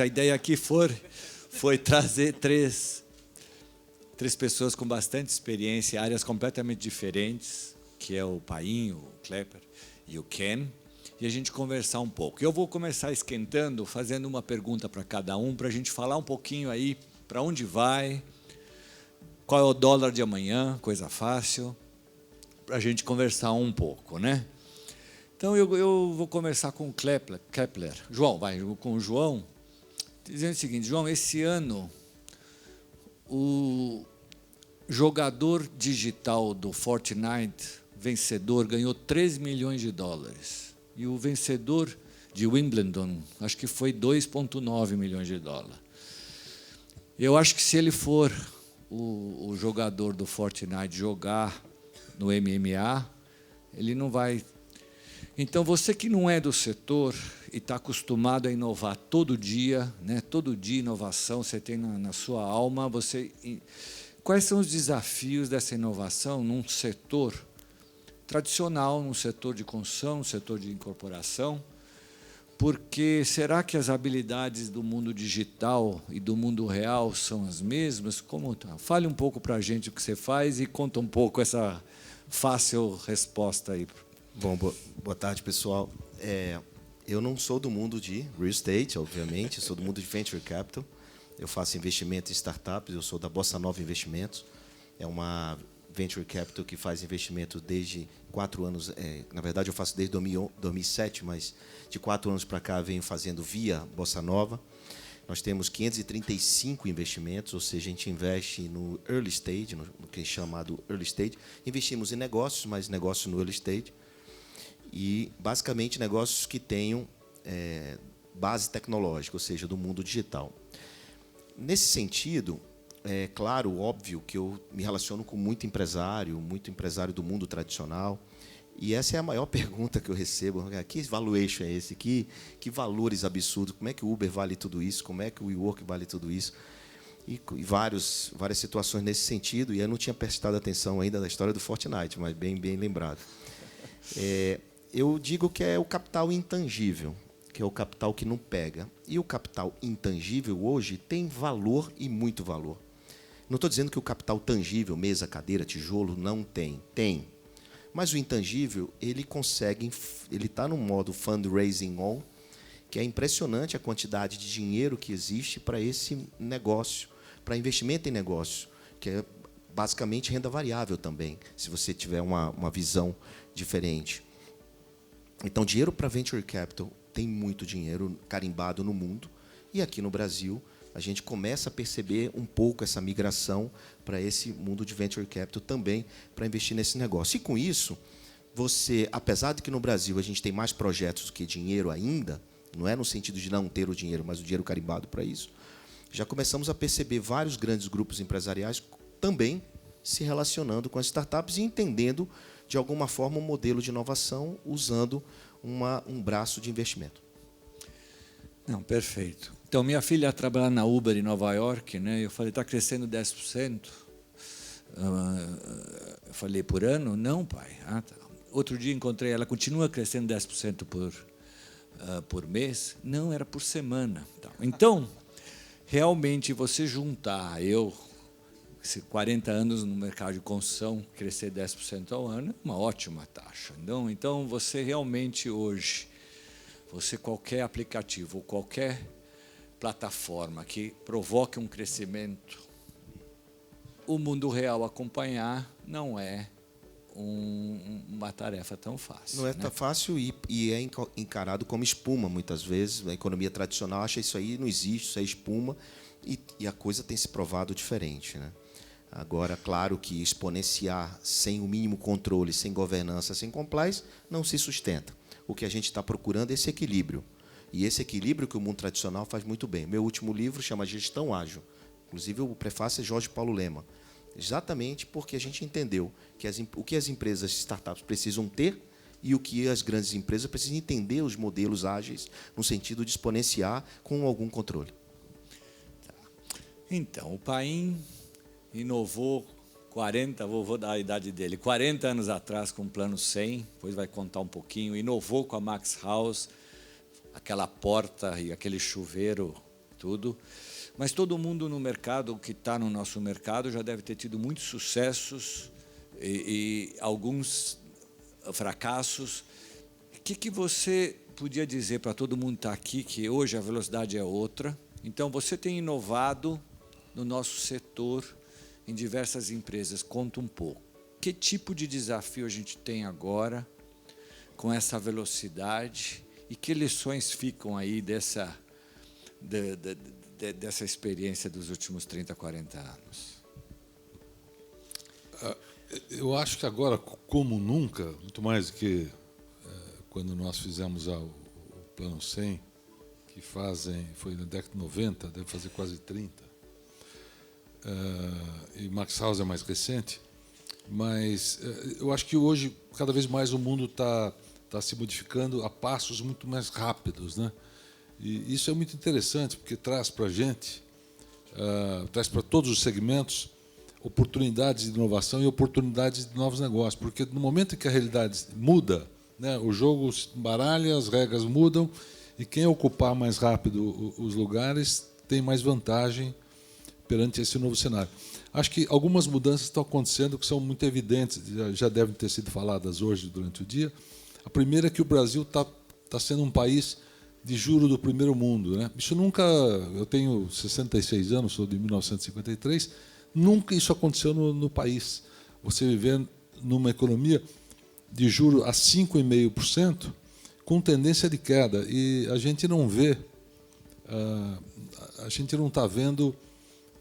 a ideia aqui foi trazer três pessoas com bastante experiência, em áreas completamente diferentes, que é o Paim, o Klepper e o Ken, e a gente conversar um pouco. Eu vou começar esquentando, fazendo uma pergunta para cada um, para a gente falar um pouquinho aí para onde vai, qual é o dólar de amanhã, coisa fácil, para a gente conversar um pouco, né? Então, eu vou começar com o Kepler. João, vai com o João, dizendo o seguinte, João, esse ano, o jogador digital do Fortnite, vencedor, ganhou 3 milhões de dólares. E o vencedor de Wimbledon, acho que foi 2,9 milhões de dólares. Eu acho que se ele for o jogador do Fortnite jogar no MMA, ele não vai... Então, você que não é do setor e está acostumado a inovar todo dia, né? Todo dia inovação você tem na sua alma, quais são os desafios dessa inovação num setor tradicional, num setor de construção, num setor de incorporação? Porque será que as habilidades do mundo digital e do mundo real são as mesmas? Como tá? Fale um pouco para a gente o que você faz e conta um pouco essa fácil resposta aí. Bom, boa tarde, pessoal. Eu não sou do mundo de real estate, obviamente, eu sou do mundo de venture capital. Eu faço investimento em startups, eu sou da Bossa Nova Investimentos. É uma venture capital que faz investimento desde 4 anos. Na verdade, eu faço desde 2007, mas de 4 anos para cá venho fazendo via Bossa Nova. Nós temos 535 investimentos, ou seja, a gente investe no early stage, no que é chamado early stage. Investimos em negócios, mas negócios no early stage. E, basicamente, negócios que tenham base tecnológica, ou seja, do mundo digital. Nesse sentido, é claro, óbvio, que eu me relaciono com muito empresário do mundo tradicional, e essa é a maior pergunta que eu recebo: que valuation é esse? Que valores absurdos? Como é que o Uber vale tudo isso? Como é que o WeWork vale tudo isso? E várias situações nesse sentido, e eu não tinha prestado atenção ainda na história do Fortnite, mas bem lembrado. Eu digo que é o capital intangível, que é o capital que não pega. E o capital intangível hoje tem valor e muito valor. Não estou dizendo que o capital tangível, mesa, cadeira, tijolo, não tem. Tem. Mas o intangível, ele está no modo fundraising on, que é impressionante a quantidade de dinheiro que existe para esse negócio, para investimento em negócio, que é basicamente renda variável também, se você tiver uma visão diferente. Então, dinheiro para venture capital, tem muito dinheiro carimbado no mundo, e aqui no Brasil a gente começa a perceber um pouco essa migração para esse mundo de venture capital também, para investir nesse negócio. E com isso, apesar de que no Brasil a gente tem mais projetos do que dinheiro ainda, não é no sentido de não ter o dinheiro, mas o dinheiro carimbado para isso, já começamos a perceber vários grandes grupos empresariais também se relacionando com as startups e entendendo, de alguma forma, um modelo de inovação usando um braço de investimento. Não, perfeito. Então, minha filha trabalha na Uber em Nova York, né? Eu falei, está crescendo 10%. Eu falei, por ano? Não, pai. Tá. Outro dia encontrei ela, continua crescendo 10% por mês? Não, era por semana. Então, realmente, você juntar 40 anos no mercado de construção, crescer 10% ao ano, é uma ótima taxa. Então, você realmente hoje, qualquer aplicativo ou qualquer plataforma que provoque um crescimento, o mundo real acompanhar não é uma tarefa tão fácil. Não é tão fácil e é encarado como espuma, muitas vezes. A economia tradicional acha isso aí não existe, isso é espuma, e a coisa tem se provado diferente, né? Agora, claro que exponenciar sem o mínimo controle, sem governança, sem compliance, não se sustenta. O que a gente está procurando é esse equilíbrio. E esse equilíbrio que o mundo tradicional faz muito bem. Meu último livro chama Gestão Ágil. Inclusive, o prefácio é Jorge Paulo Lema. Exatamente porque a gente entendeu que o que as empresas, startups, precisam ter e o que as grandes empresas precisam entender os modelos ágeis no sentido de exponenciar com algum controle. Então, o Paim inovou 40, vou dar a idade dele, 40 anos atrás com o Plano 100, depois vai contar um pouquinho, inovou com a Max House, aquela porta e aquele chuveiro tudo. Mas todo mundo no mercado, que está no nosso mercado, já deve ter tido muitos sucessos e alguns fracassos. O que você podia dizer para todo mundo que está aqui, que hoje a velocidade é outra? Então, você tem inovado no nosso setor, em diversas empresas. Conta um pouco. Que tipo de desafio a gente tem agora com essa velocidade e que lições ficam aí dessa experiência dos últimos 30, 40 anos? Eu acho que agora, como nunca, muito mais do que quando nós fizemos o Plano 100, que foi na década de 90, deve fazer quase 30, e Max House é mais recente, mas eu acho que hoje, cada vez mais, o mundo está se modificando a passos muito mais rápidos, né? E isso é muito interessante, porque traz para a gente, traz para todos os segmentos, oportunidades de inovação e oportunidades de novos negócios, porque no momento em que a realidade muda, né, o jogo se embaralha, as regras mudam, e quem ocupar mais rápido os lugares tem mais vantagem perante esse novo cenário. Acho que algumas mudanças estão acontecendo que são muito evidentes, já devem ter sido faladas hoje durante o dia. A primeira é que o Brasil está sendo um país de juro do primeiro mundo, né? Isso nunca, eu tenho 66 anos, sou de 1953, nunca isso aconteceu no país. Você viver numa economia de juro a 5,5%, com tendência de queda, e a gente não vê, a gente não está vendo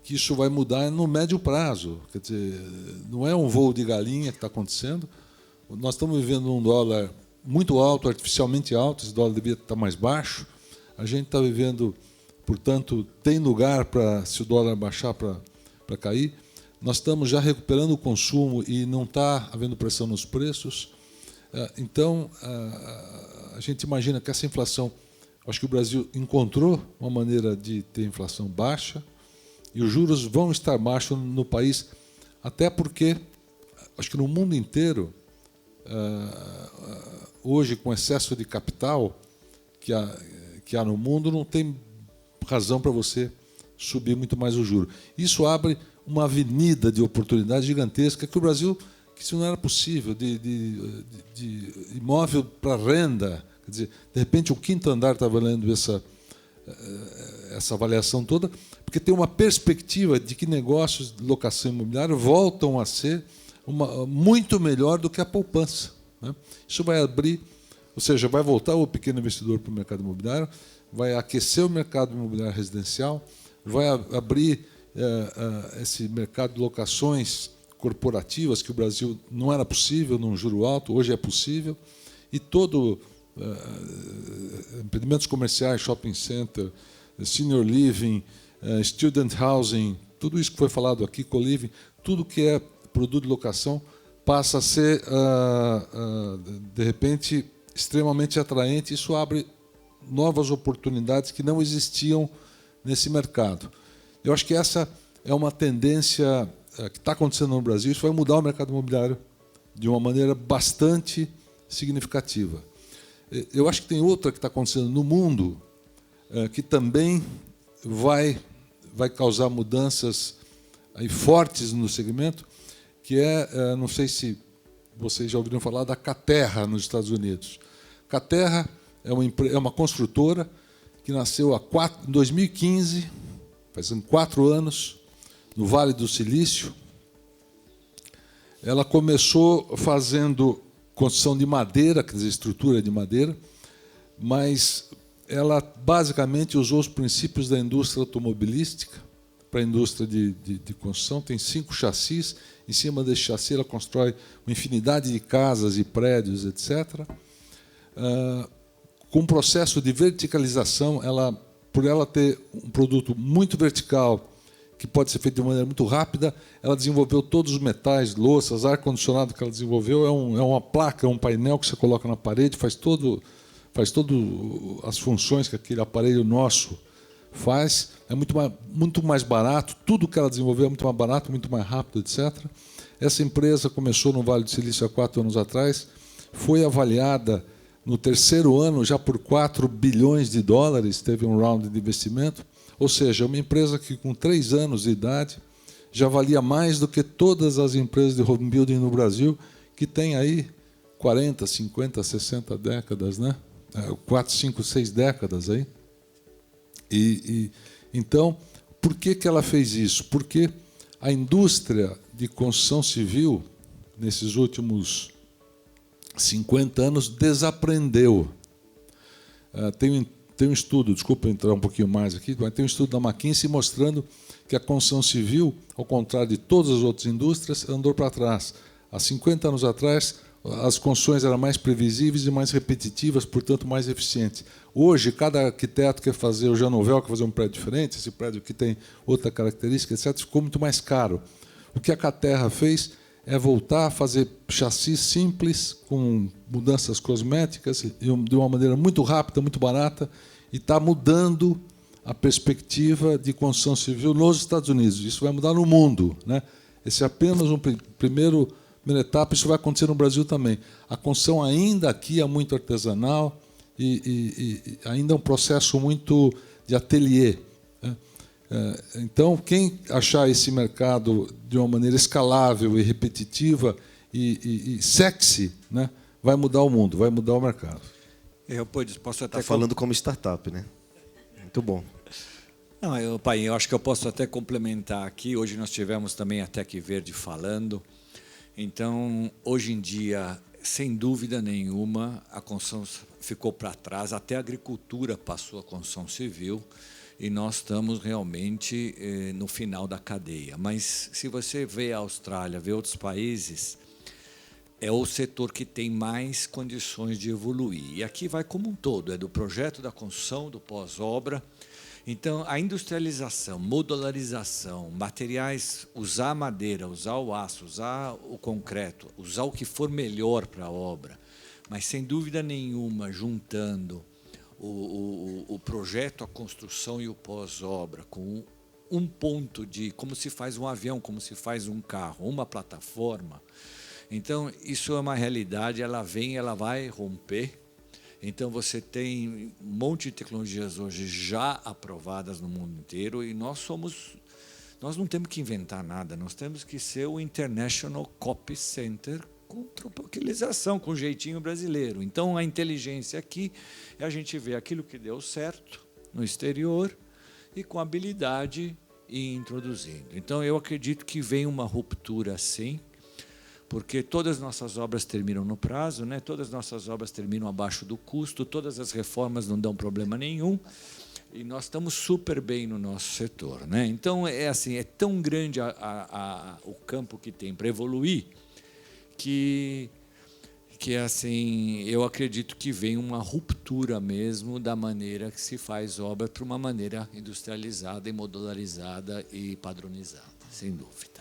que isso vai mudar no médio prazo. Quer dizer, não é um voo de galinha que está acontecendo. Nós estamos vivendo um dólar muito alto, artificialmente alto, esse dólar devia estar mais baixo. A gente está vivendo, portanto, tem lugar para, se o dólar baixar, para cair. Nós estamos já recuperando o consumo e não está havendo pressão nos preços. Então, a gente imagina que essa inflação, acho que o Brasil encontrou uma maneira de ter inflação baixa, e os juros vão estar baixos no país, até porque, acho que no mundo inteiro, hoje, com excesso de capital que há no mundo, não tem razão para você subir muito mais o juro. Isso abre uma avenida de oportunidade gigantesca que o Brasil, que isso não era possível, de imóvel para renda. Quer dizer, de repente, o quinto andar está valendo essa avaliação toda, porque tem uma perspectiva de que negócios de locação imobiliária voltam a ser muito melhor do que a poupança, né? Isso vai abrir, ou seja, vai voltar o pequeno investidor para o mercado imobiliário, vai aquecer o mercado imobiliário residencial, vai abrir esse mercado de locações corporativas, que o Brasil não era possível num juro alto, hoje é possível, e todo empreendimentos comerciais, shopping center, senior living, student housing, tudo isso que foi falado aqui, co-living, tudo que é produto de locação passa a ser, de repente, extremamente atraente. Isso abre novas oportunidades que não existiam nesse mercado. Eu acho que essa é uma tendência que está acontecendo no Brasil. Isso vai mudar o mercado imobiliário de uma maneira bastante significativa. Eu acho que tem outra que está acontecendo no mundo que também vai causar mudanças aí fortes no segmento, que não sei se vocês já ouviram falar da Caterra nos Estados Unidos. Caterra é uma construtora que nasceu em 2015, fazem 4 anos, no Vale do Silício. Ela começou fazendo construção de madeira, quer dizer, estrutura de madeira, mas ela basicamente usou os princípios da indústria automobilística para a indústria de construção. Tem 5 chassis, em cima desse chassi ela constrói uma infinidade de casas e prédios, etc. Com um processo de verticalização, por ela ter um produto muito vertical, que pode ser feito de maneira muito rápida, ela desenvolveu todos os metais, louças, ar-condicionado que ela desenvolveu, é uma placa, um painel que você coloca na parede, faz todo as funções que aquele aparelho nosso faz, é muito mais barato, tudo que ela desenvolveu é muito mais barato, muito mais rápido, etc. Essa empresa começou no Vale do Silício há 4 anos atrás, foi avaliada no 3º ano já por 4 bilhões de dólares, teve um round de investimento. Ou seja, uma empresa que com 3 anos de idade já valia mais do que todas as empresas de home building no Brasil, que tem aí 40, 50, 60 décadas, né? 4, 5, 6 décadas aí. Então, por que ela fez isso? Porque a indústria de construção civil, nesses últimos 50 anos, desaprendeu. Tem um estudo, desculpa entrar um pouquinho mais aqui, mas tem um estudo da McKinsey mostrando que a construção civil, ao contrário de todas as outras indústrias, andou para trás. Há 50 anos atrás, as construções eram mais previsíveis e mais repetitivas, portanto, mais eficientes. Hoje, cada arquiteto quer fazer, o Jean Nouvel quer fazer um prédio diferente, esse prédio aqui tem outra característica, etc., ficou muito mais caro. O que a Caterra fez é voltar a fazer chassis simples, com mudanças cosméticas, de uma maneira muito rápida, muito barata, e está mudando a perspectiva de construção civil nos Estados Unidos. Isso vai mudar no mundo, né? Esse é apenas um primeira etapa, isso vai acontecer no Brasil também. A construção ainda aqui é muito artesanal e ainda é um processo muito de ateliê, né? Então, quem achar esse mercado de uma maneira escalável e repetitiva e sexy, né, vai mudar o mundo, vai mudar o mercado. Eu posso até falando como startup, né? Muito bom. Não, eu acho que eu posso até complementar aqui. Hoje nós tivemos também a Tec Verde falando. Então, hoje em dia, sem dúvida nenhuma, a construção ficou para trás. Até a agricultura passou a construção civil. E nós estamos realmente no final da cadeia. Mas, se você vê a Austrália, vê outros países, é o setor que tem mais condições de evoluir. E aqui vai como um todo, é do projeto da construção, do pós-obra. Então, a industrialização, modularização, materiais, usar a madeira, usar o aço, usar o concreto, usar o que for melhor para a obra, mas, sem dúvida nenhuma, juntando o projeto, a construção e o pós-obra com um ponto de como se faz um avião, como se faz um carro, uma plataforma. Então, isso é uma realidade, ela vem, ela vai romper. Então, você tem um monte de tecnologias hoje já aprovadas no mundo inteiro e nós não temos que inventar nada, nós temos que ser o International Copy Center com tropicalização, com jeitinho brasileiro. Então, a inteligência aqui é a gente ver aquilo que deu certo no exterior e com habilidade ir introduzindo. Então, eu acredito que vem uma ruptura, sim, porque todas as nossas obras terminam no prazo, né? Todas as nossas obras terminam abaixo do custo, todas as reformas não dão problema nenhum, e nós estamos super bem no nosso setor, né? Então, é tão grande o campo que tem para evoluir, que assim, eu acredito que vem uma ruptura mesmo da maneira que se faz obra para uma maneira industrializada e modularizada e padronizada, sem dúvida.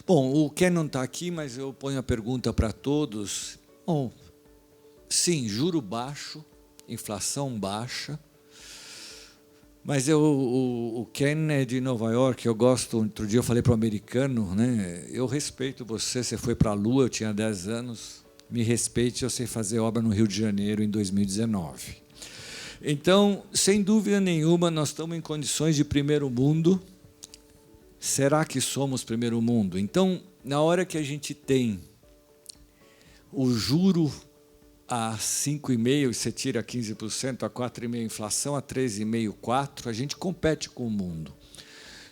Bom, o Ken não está aqui, mas eu ponho a pergunta para todos. Bom, sim, juro baixo, inflação baixa, mas o Ken é de Nova York, eu gosto, outro dia eu falei para o americano, né, eu respeito você foi para a Lua, eu tinha 10 anos, me respeite, eu sei fazer obra no Rio de Janeiro em 2019. Então, sem dúvida nenhuma, nós estamos em condições de primeiro mundo. Será que somos primeiro mundo? Então, na hora que a gente tem o juro a 5,5%, você tira 15%, a 4,5% inflação, a 13,5%, 4%, a gente compete com o mundo.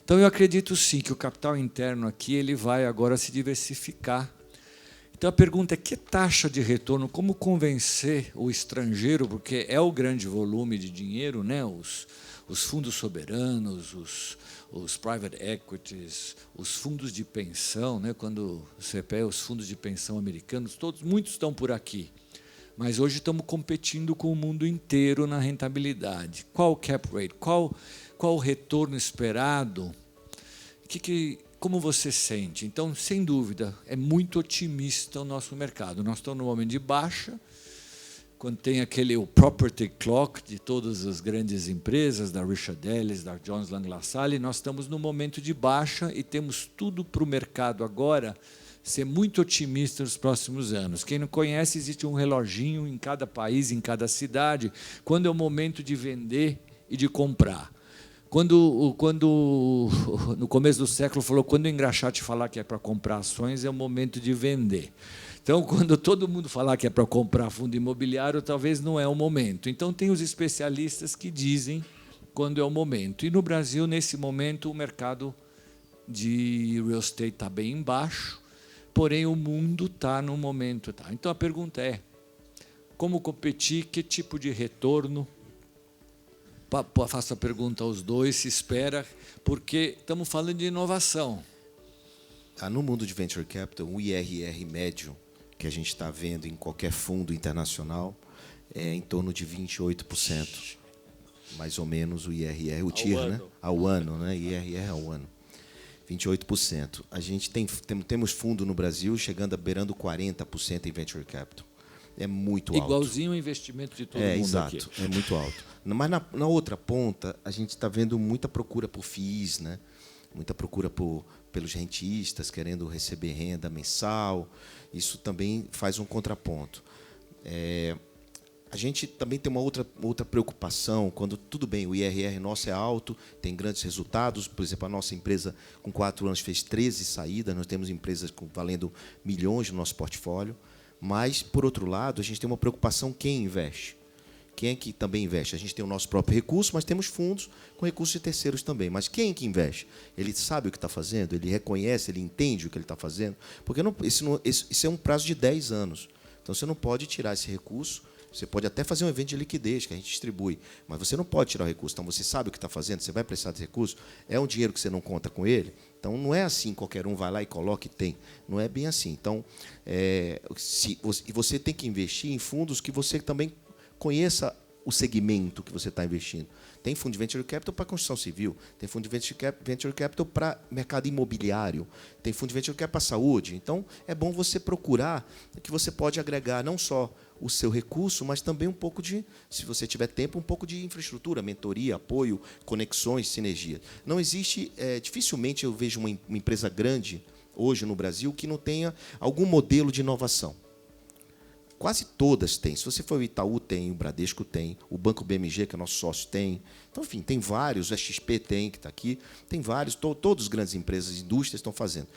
Então, eu acredito sim que o capital interno aqui ele vai agora se diversificar. Então, a pergunta é que taxa de retorno, como convencer o estrangeiro, porque é o grande volume de dinheiro, né? Os fundos soberanos, os private equities, os fundos de pensão, né? Quando você pega os fundos de pensão americanos, muitos estão por aqui. Mas hoje estamos competindo com o mundo inteiro na rentabilidade. Qual o cap rate? Qual o retorno esperado? Como você sente? Então, sem dúvida, é muito otimista o nosso mercado. Nós estamos no momento de baixa, quando tem o property clock de todas as grandes empresas, da Richard Ellis, da Jones Lang LaSalle, nós estamos no momento de baixa e temos tudo para o mercado agora ser muito otimista nos próximos anos. Quem não conhece, existe um reloginho em cada país, em cada cidade, quando é o momento de vender e de comprar. Quando no começo do século falou, quando o engraxate falar que é para comprar ações, é o momento de vender. Então, quando todo mundo falar que é para comprar fundo imobiliário, talvez não é o momento. Então, tem os especialistas que dizem quando é o momento. E no Brasil, nesse momento, o mercado de real estate está bem baixo, porém o mundo está no momento. Tá. Então, a pergunta é, como competir, que tipo de retorno? Faço a pergunta aos dois, se espera, porque estamos falando de inovação. No mundo de Venture Capital, o IRR médio que a gente está vendo em qualquer fundo internacional é em torno de 28%. Mais ou menos o IRR, o TIR, né? Ao ano, né? IRR ao ano. 28%. A gente temos fundo no Brasil chegando a beirando 40% em Venture Capital. É muito alto. Igualzinho o investimento de todo mundo exato, aqui. É muito alto. Mas na outra ponta, a gente está vendo muita procura por FIIs, né? Muita procura pelos rentistas, querendo receber renda mensal. Isso também faz um contraponto. A gente também tem uma outra preocupação, quando, tudo bem, o IRR nosso é alto, tem grandes resultados. Por exemplo, a nossa empresa, com 4 anos, fez 13 saídas. Nós temos empresas valendo milhões no nosso portfólio. Mas, por outro lado, a gente tem uma preocupação, quem investe? Quem é que também investe? A gente tem o nosso próprio recurso, mas temos fundos com recursos de terceiros também. Mas quem é que investe? Ele sabe o que está fazendo? Ele reconhece? Ele entende o que ele está fazendo? Porque isso é um prazo de 10 anos. Então, você não pode tirar esse recurso. Você pode até fazer um evento de liquidez, que a gente distribui, mas você não pode tirar o recurso. Então, você sabe o que está fazendo? Você vai precisar desse recurso? É um dinheiro que você não conta com ele? Então, não é assim, qualquer um vai lá e coloca e tem. Não é bem assim. Então, você tem que investir em fundos que você também conheça o segmento que você está investindo. Tem fundo de Venture Capital para construção civil, tem fundo de Venture Capital para mercado imobiliário, tem fundo de Venture Capital para saúde. Então, é bom você procurar que você pode agregar não só o seu recurso, mas também um pouco de, se você tiver tempo, um pouco de infraestrutura, mentoria, apoio, conexões, sinergia. Não existe, dificilmente eu vejo uma empresa grande hoje no Brasil que não tenha algum modelo de inovação. Quase todas têm. Se você for o Itaú, tem, o Bradesco tem, o Banco BMG, que é nosso sócio, tem. Então, enfim, tem vários, o XP tem, que está aqui, tem vários, todas as grandes empresas, indústrias estão fazendo.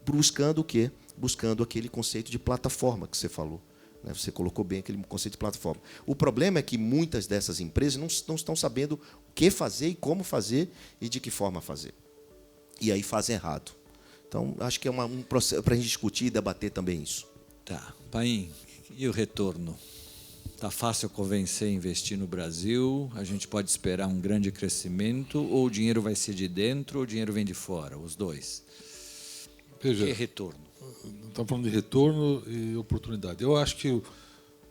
Buscando o quê? Buscando aquele conceito de plataforma que você falou. Você colocou bem aquele conceito de plataforma. O problema é que muitas dessas empresas não estão sabendo o que fazer e como fazer e de que forma fazer. E aí fazem errado. Então, acho que é um processo para a gente discutir e debater também isso. Tá. Paim, e o retorno? Está fácil convencer a investir no Brasil? A gente pode esperar um grande crescimento? Ou o dinheiro vai ser de dentro ou o dinheiro vem de fora? Os dois. Veja, que retorno? Estamos falando de retorno e oportunidade. Eu acho que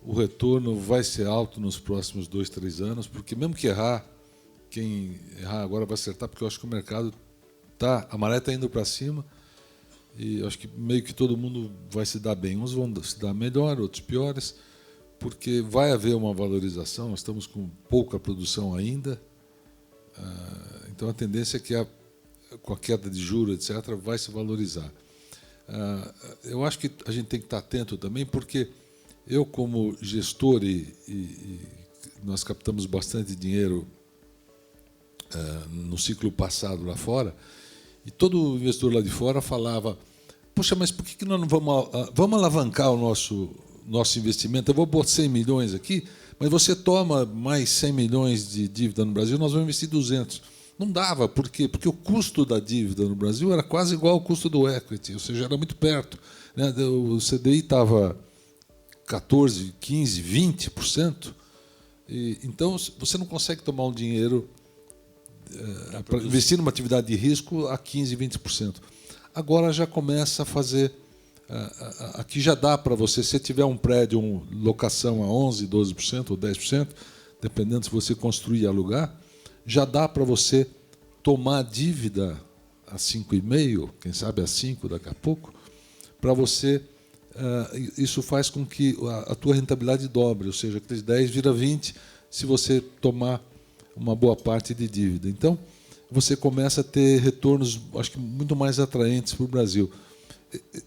o retorno vai ser alto nos próximos 2, 3 anos, porque mesmo que errar, quem errar agora vai acertar, porque eu acho que o mercado a maré está indo para cima e eu acho que meio que todo mundo vai se dar bem. Uns vão se dar melhor, outros piores, porque vai haver uma valorização. Nós estamos com pouca produção ainda, então a tendência é que com a queda de juros, etc., vai se valorizar. Eu acho que a gente tem que estar atento também, porque eu, como gestor, e nós captamos bastante dinheiro no ciclo passado lá fora, e todo investidor lá de fora falava: poxa, mas por que nós não vamos alavancar o nosso investimento? Eu vou botar 100 milhões aqui, mas você toma mais 100 milhões de dívida no Brasil, nós vamos investir 200. Não dava, por quê? Porque o custo da dívida no Brasil era quase igual ao custo do equity, ou seja, era muito perto. O CDI estava 14%, 15%, 20%. Então, você não consegue tomar um dinheiro para investir numa atividade de risco a 15%, 20%. Agora já começa a fazer... Aqui já dá para você, se tiver um prédio, locação a 11%, 12% ou 10%, dependendo se você construir e alugar, já dá para você tomar dívida a 5,5%, quem sabe a 5% daqui a pouco, para você... isso faz com que a tua rentabilidade dobre, ou seja, aqueles 10 vira 20 se você tomar uma boa parte de dívida. Então, você começa a ter retornos, acho que muito mais atraentes para o Brasil.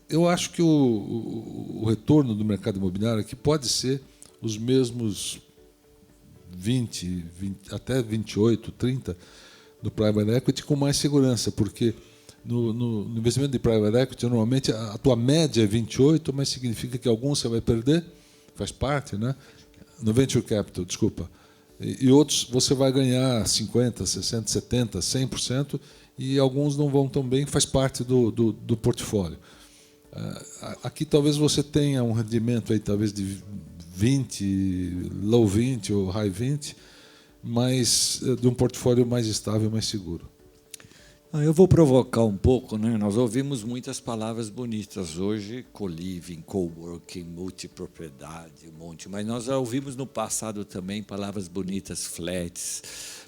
Eu acho que o retorno do mercado imobiliário aqui pode ser os mesmos 20 até 28, 30, no private equity com mais segurança, porque no investimento de private equity, normalmente a tua média é 28, mas significa que alguns você vai perder, faz parte, né? No venture capital, desculpa. E outros você vai ganhar 50%, 60%, 70%, 100%, e alguns não vão tão bem, faz parte do portfólio. Aqui talvez você tenha um rendimento aí, talvez de 20, low 20 ou high 20, mas de um portfólio mais estável, mais seguro. Eu vou provocar um pouco, né? Nós ouvimos muitas palavras bonitas hoje, co-living, co-working, multipropriedade, um monte, mas nós já ouvimos no passado também palavras bonitas, flats,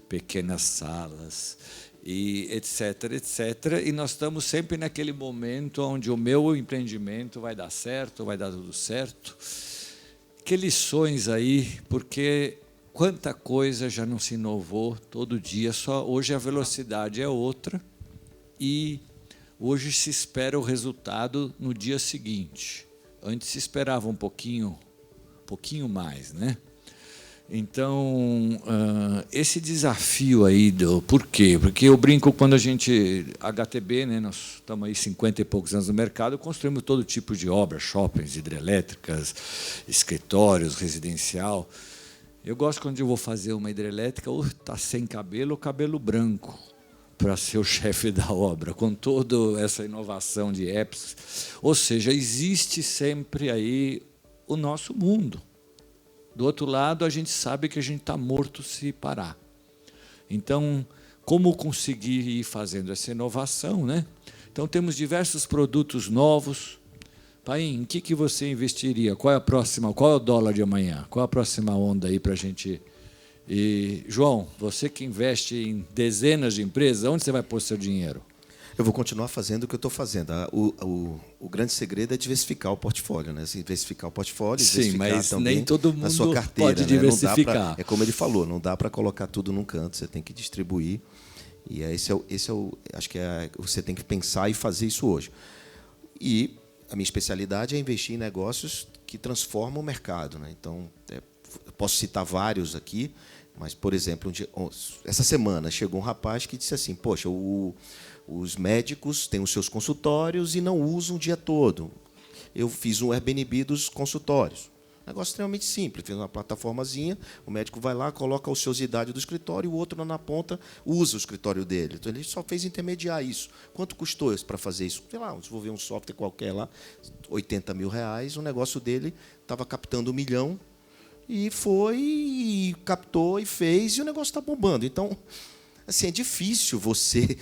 pequenas salas, e etc, etc. E nós estamos sempre naquele momento onde o meu empreendimento vai dar certo, vai dar tudo certo. Que lições aí, porque quanta coisa já não se inovou todo dia, só hoje a velocidade é outra. E hoje se espera o resultado no dia seguinte. Antes se esperava um pouquinho mais, né? Então, esse desafio aí do por quê? Porque eu brinco quando a gente, HTB, né, nós estamos aí 50 e poucos anos no mercado, construímos todo tipo de obras, shoppings, hidrelétricas, escritórios, residencial. Eu gosto quando eu vou fazer uma hidrelétrica, ou está sem cabelo ou cabelo branco, para ser o chefe da obra, com toda essa inovação de apps. Ou seja, existe sempre aí o nosso mundo. Do outro lado, a gente sabe que a gente está morto se parar. Então, como conseguir ir fazendo essa inovação, né? Então, temos diversos produtos novos. Paim, em que você investiria? Qual é o dólar de amanhã? Qual é a próxima onda aí para a gente... E, João, você que investe em dezenas de empresas, onde você vai pôr seu dinheiro? Eu vou continuar fazendo o que eu estou fazendo. O grande segredo é diversificar o portfólio, né? Diversificar o portfólio, diversificar mas também nem todo mundo a sua carteira, pode diversificar. Não dá pra, é como ele falou, não dá para colocar tudo num canto, você tem que distribuir. E acho que você tem que pensar e fazer isso hoje. E a minha especialidade é investir em negócios que transformam o mercado, né? Então, posso citar vários aqui. Mas, por exemplo, essa semana chegou um rapaz que disse assim, poxa, os médicos têm os seus consultórios e não usam o dia todo. Eu fiz um Airbnb dos consultórios. Negócio extremamente simples. Fiz uma plataformazinha, o médico vai lá, coloca a ociosidade do escritório, e o outro lá na ponta usa o escritório dele. Então, ele só fez intermediar isso. Quanto custou para fazer isso? Sei lá, desenvolver um software qualquer lá, R$80 mil. O negócio dele estava captando 1 milhão, e foi, e captou, e fez, e o negócio está bombando. Então, assim, é difícil você...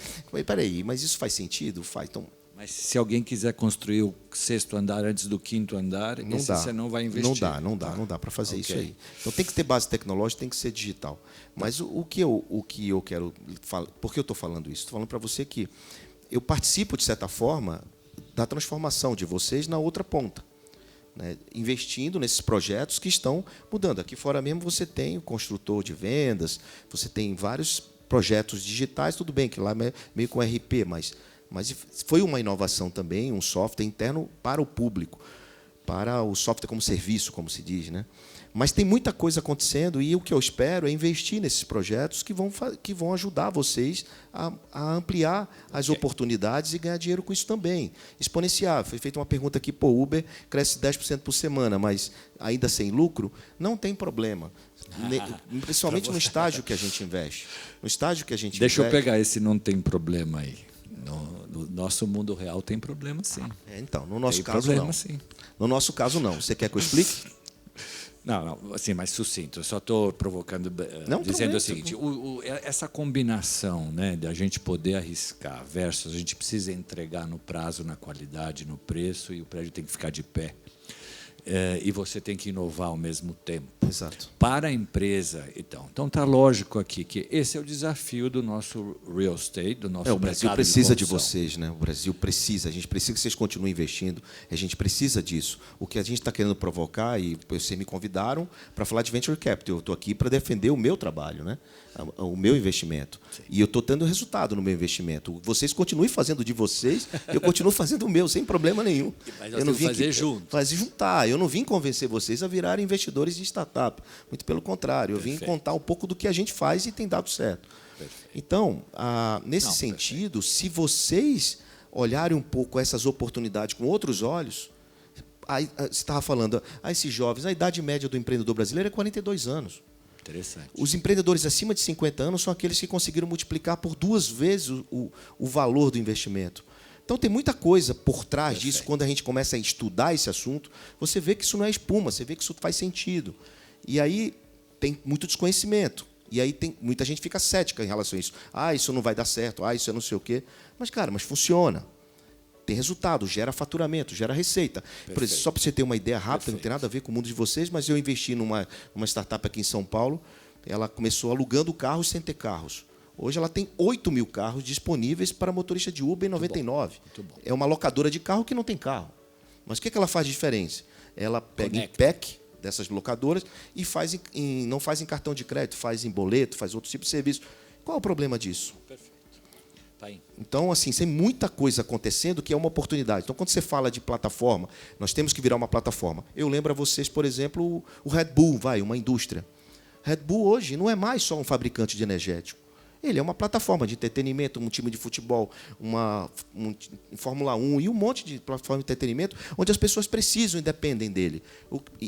Peraí, mas isso faz sentido? Faz. Então, mas se alguém quiser construir o 6º andar antes do 5º andar, você não vai investir. Não dá para fazer isso aí. Então, tem que ter base tecnológica, tem que ser digital. Mas o que eu quero falar... Por que eu estou falando isso? Estou falando para você que eu participo, de certa forma, da transformação de vocês na outra ponta. Né, investindo nesses projetos que estão mudando. Aqui fora mesmo você tem o construtor de vendas, você tem vários projetos digitais, tudo bem que lá é meio com RP, mas foi uma inovação também, um software interno para o público, para o software como serviço, como se diz, né? Mas tem muita coisa acontecendo, e o que eu espero é investir nesses projetos que vão ajudar vocês a ampliar as oportunidades e ganhar dinheiro com isso também. Exponenciar. Foi feita uma pergunta aqui, o Uber cresce 10% por semana, mas ainda sem lucro, não tem problema. Principalmente no estágio que a gente investe. No estágio que a gente Deixa eu pegar esse não tem problema aí. No nosso mundo real tem problema, sim. Então, no nosso caso, problema, não. Sim. No nosso caso, não. Você quer que eu explique? Não, assim, mais sucinto. Eu só estou provocando, dizendo o seguinte: essa combinação, né, de a gente poder arriscar versus a gente precisa entregar no prazo, na qualidade, no preço, e o prédio tem que ficar de pé. E você tem que inovar ao mesmo tempo. Exato. Para a empresa, então está lógico aqui que esse é o desafio do nosso real estate, do nosso mercado. O Brasil precisa de vocês, né? O Brasil precisa. A gente precisa que vocês continuem investindo. A gente precisa disso. O que a gente está querendo provocar, e vocês me convidaram para falar de venture capital. Eu estou aqui para defender o meu trabalho, né? O meu investimento. Sim. E eu estou tendo resultado no meu investimento. Vocês continuem fazendo de vocês, eu continuo fazendo o meu, sem problema nenhum. Mas eu não vim fazer junto. Fazer juntar. Eu não vim convencer vocês a virarem investidores de startup. Muito pelo contrário. Eu vim contar um pouco do que a gente faz e tem dado certo. Então, nesse sentido, se vocês olharem um pouco essas oportunidades com outros olhos, aí, você estava falando, esses jovens, a idade média do empreendedor brasileiro é 42 anos. Interessante. Os empreendedores acima de 50 anos são aqueles que conseguiram multiplicar por 2 vezes o valor do investimento. Então, tem muita coisa por trás disso. Quando a gente começa a estudar esse assunto, você vê que isso não é espuma, você vê que isso faz sentido. E aí tem muito desconhecimento. E aí muita gente fica cética em relação a isso. Isso não vai dar certo, isso é não sei o quê. Mas, cara, funciona. Tem resultado, gera faturamento, gera receita. Por exemplo, só para você ter uma ideia rápida, não tem nada a ver com o mundo de vocês, mas eu investi numa startup aqui em São Paulo. Ela começou alugando carros sem ter carros. Hoje ela tem 8 mil carros disponíveis para motorista de Uber em 99. Muito bom. É uma locadora de carro que não tem carro. Mas o que ela faz de diferença? Ela pega em PEC dessas locadoras e não faz em cartão de crédito, faz em boleto, faz outro tipo de serviço. Qual é o problema disso? Perfeito. Tá aí. Então, assim, tem muita coisa acontecendo que é uma oportunidade. Então, quando você fala de plataforma, nós temos que virar uma plataforma. Eu lembro a vocês, por exemplo, o Red Bull, uma indústria. Red Bull hoje não é mais só um fabricante de energético. Ele é uma plataforma de entretenimento, um time de futebol, Fórmula 1 e um monte de plataforma de entretenimento onde as pessoas precisam e dependem dele.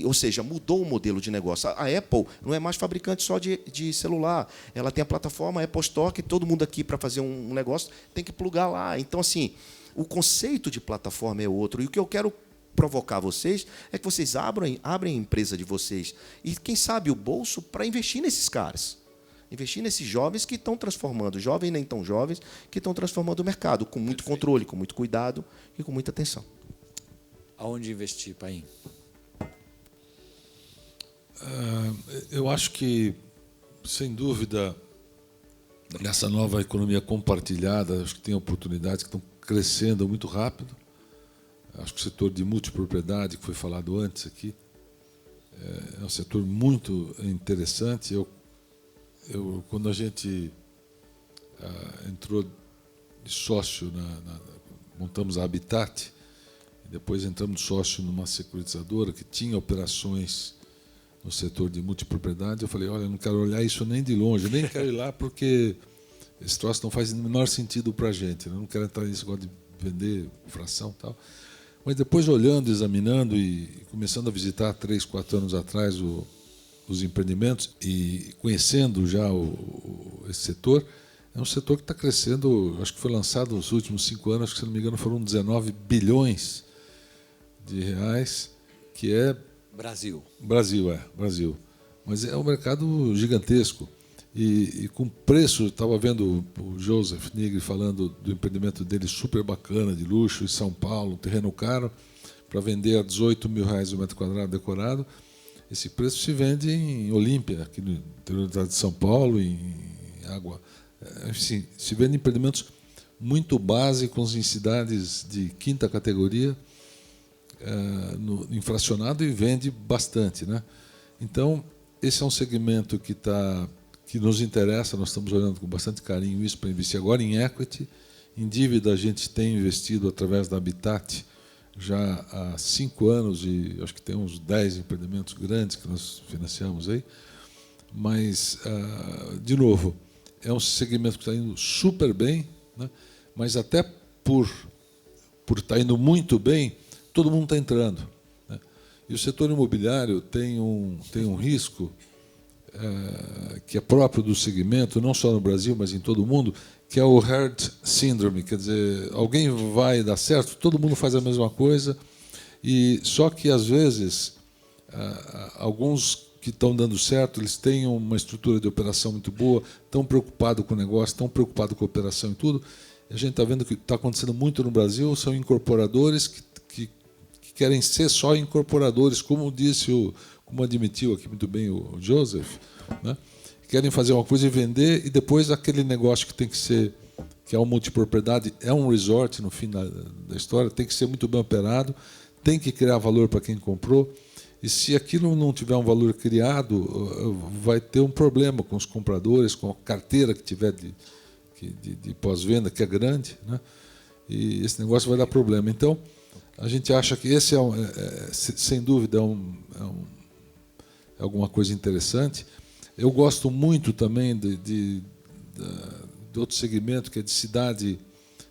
Ou seja, mudou o modelo de negócio. A Apple não é mais fabricante só de celular. Ela tem a plataforma Apple Store, que todo mundo aqui, para fazer um negócio, tem que plugar lá. Então, assim, o conceito de plataforma é outro. E o que eu quero provocar vocês é que vocês abrem a empresa de vocês e, quem sabe, o bolso para investir nesses caras. Investir nesses jovens que estão transformando, jovens nem tão jovens, que estão transformando o mercado, com muito controle, com muito cuidado e com muita atenção. Aonde investir, Paim? Eu acho que, sem dúvida, nessa nova economia compartilhada, acho que tem oportunidades que estão crescendo muito rápido. Acho que o setor de multipropriedade, que foi falado antes aqui, é um setor muito interessante. Quando a gente entrou de sócio, montamos a Habitat, e depois entramos de sócio numa securitizadora que tinha operações no setor de multipropriedade, eu falei, olha, eu não quero olhar isso nem de longe, eu nem quero ir lá porque esse troço não faz o menor sentido para a gente, eu não quero entrar nesse negócio de vender fração e tal. Mas depois, olhando, examinando e começando a visitar 3, 4 anos atrás os empreendimentos e conhecendo já esse setor, é um setor que está crescendo, acho que foi lançado nos últimos 5 anos, se não me engano foram 19 bilhões de reais, que é... Brasil. Brasil. Mas é um mercado gigantesco. E com preço, estava vendo o Joseph Nigri falando do empreendimento dele super bacana, de luxo, em São Paulo, terreno caro, para vender a 18 mil reais o metro quadrado decorado. Esse preço se vende em Olímpia, aqui no interior de São Paulo, em Água. Enfim, se vende em empreendimentos muito básicos em cidades de quinta categoria, infracionado, e vende bastante, né? Então, esse é um segmento que nos interessa, nós estamos olhando com bastante carinho isso para investir agora em equity. Em dívida, a gente tem investido através da Habitat já há 5 anos, e acho que tem uns 10 empreendimentos grandes que nós financiamos aí. Mas, de novo, é um segmento que está indo super bem, né? Mas até por estar indo muito bem, todo mundo está entrando, né? E o setor imobiliário tem um risco que é próprio do segmento, não só no Brasil, mas em todo o mundo, que é o herd syndrome, quer dizer, alguém vai dar certo, todo mundo faz a mesma coisa, e só que às vezes alguns que estão dando certo, eles têm uma estrutura de operação muito boa, estão preocupados com o negócio, estão preocupados com a operação e tudo. E a gente está vendo que está acontecendo muito no Brasil, são incorporadores que querem ser só incorporadores, como admitiu aqui muito bem o Joseph, né? Querem fazer uma coisa e vender, e depois aquele negócio que tem que ser, que é uma multipropriedade, é um resort no fim da história, tem que ser muito bem operado, tem que criar valor para quem comprou, e se aquilo não tiver um valor criado, vai ter um problema com os compradores, com a carteira que tiver de pós-venda, que é grande, né? E esse negócio vai dar problema. Então, a gente acha que esse sem dúvida, é alguma coisa interessante. Eu gosto muito também de outro segmento, que é de cidade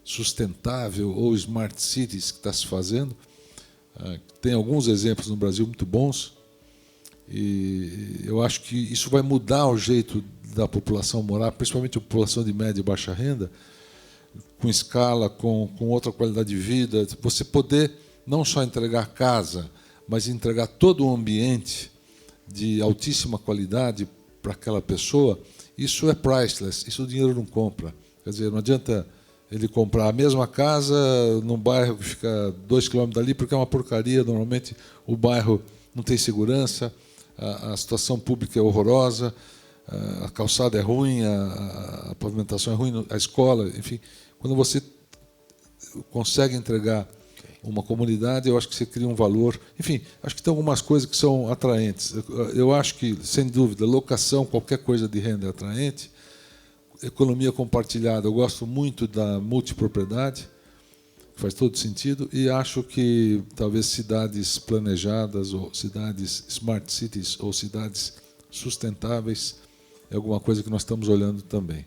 sustentável ou smart cities, que está se fazendo. Tem alguns exemplos no Brasil muito bons, e eu acho que isso vai mudar o jeito da população morar, principalmente a população de média e baixa renda, com escala, com outra qualidade de vida. Você poder não só entregar casa, mas entregar todo um ambiente de altíssima qualidade para aquela pessoa, isso é priceless, isso o dinheiro não compra. Quer dizer, não adianta ele comprar a mesma casa num bairro que fica 2 km dali, porque é uma porcaria, normalmente o bairro não tem segurança, a situação pública é horrorosa, a calçada é ruim, a pavimentação é ruim, a escola, enfim. Quando você consegue entregar uma comunidade, eu acho que você cria um valor. Enfim, acho que tem algumas coisas que são atraentes. Eu acho que, sem dúvida, locação, qualquer coisa de renda é atraente. Economia compartilhada, eu gosto muito da multipropriedade, faz todo sentido, e acho que talvez cidades planejadas, ou cidades smart cities, ou cidades sustentáveis, é alguma coisa que nós estamos olhando também.